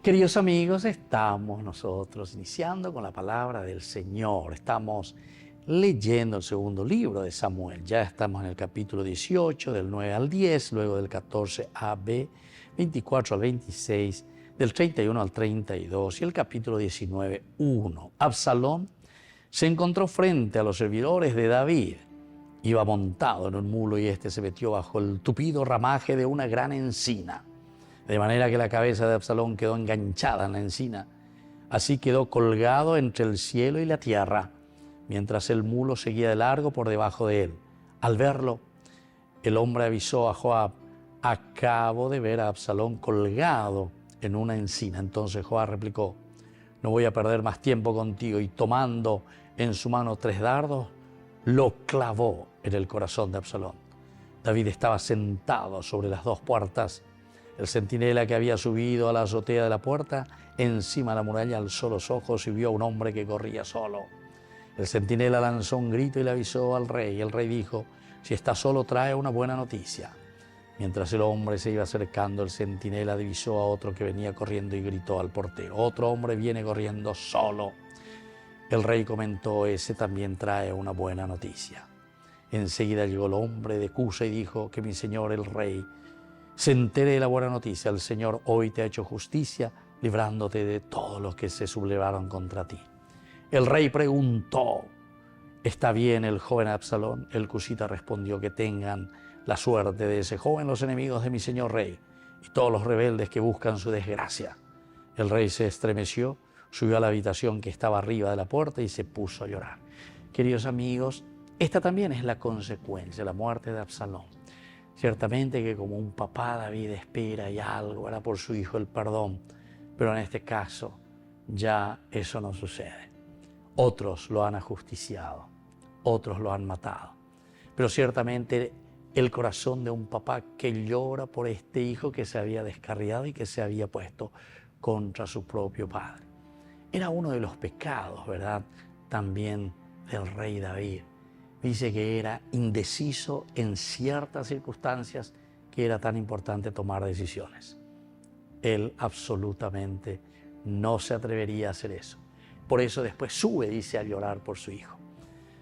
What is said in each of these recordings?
Queridos amigos, estamos nosotros iniciando con la palabra del Señor. Estamos leyendo el segundo libro de Samuel. Ya estamos en el capítulo 18, del 9 al 10, luego del 14 a B, 24 al 26, del 31 al 32 y el capítulo 19, 1. Absalón se encontró frente a los servidores de David. Iba montado en un mulo y éste se metió bajo el tupido ramaje de una gran encina. De manera que la cabeza de Absalón quedó enganchada en la encina. Así quedó colgado entre el cielo y la tierra, mientras el mulo seguía de largo por debajo de él. Al verlo, el hombre avisó a Joab: acabo de ver a Absalón colgado en una encina. Entonces Joab replicó: no voy a perder más tiempo contigo. Y tomando en su mano 3 dardos, lo clavó en el corazón de Absalón. David estaba sentado sobre las 2 puertas. El centinela que había subido a la azotea de la puerta, encima de la muralla, alzó los ojos y vio a un hombre que corría solo. El centinela lanzó un grito y le avisó al rey. El rey dijo: si está solo, trae una buena noticia. Mientras el hombre se iba acercando, el centinela divisó a otro que venía corriendo y gritó al portero: otro hombre viene corriendo solo. El rey comentó: ese también trae una buena noticia. Enseguida llegó el hombre de Cusa y dijo: que mi señor el rey se entere de la buena noticia. El Señor hoy te ha hecho justicia, librándote de todos los que se sublevaron contra ti. El rey preguntó: ¿está bien el joven Absalón? El cusita respondió: que tengan la suerte de ese joven los enemigos de mi señor rey y todos los rebeldes que buscan su desgracia. El rey se estremeció, subió a la habitación que estaba arriba de la puerta y se puso a llorar. Queridos amigos, esta también es la consecuencia, la muerte de Absalón. Ciertamente que como un papá, David espera y algo hará por su hijo el perdón, pero en este caso ya eso no sucede. Otros lo han ajusticiado, otros lo han matado, pero ciertamente el corazón de un papá que llora por este hijo que se había descarriado y que se había puesto contra su propio padre. Era uno de los pecados, ¿verdad?, también del rey David. Dice que era indeciso en ciertas circunstancias, que era tan importante tomar decisiones. Él absolutamente no se atrevería a hacer eso. Por eso después sube, dice, a llorar por su hijo.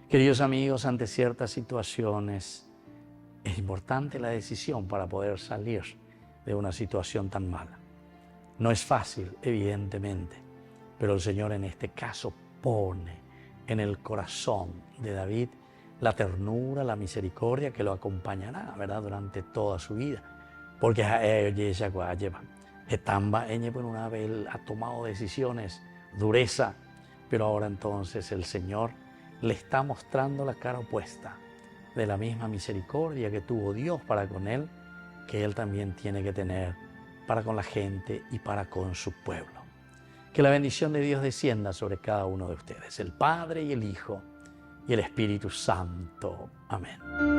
Queridos amigos, ante ciertas situaciones es importante la decisión para poder salir de una situación tan mala. No es fácil, evidentemente, pero el Señor en este caso pone en el corazón de David la ternura, la misericordia que lo acompañará, ¿verdad?, durante toda su vida. Porque una vez ha tomado decisiones, dureza, pero ahora entonces el Señor le está mostrando la cara opuesta de la misma misericordia que tuvo Dios para con él, que él también tiene que tener para con la gente y para con su pueblo. Que la bendición de Dios descienda sobre cada uno de ustedes, el Padre y el Hijo y el Espíritu Santo. Amén.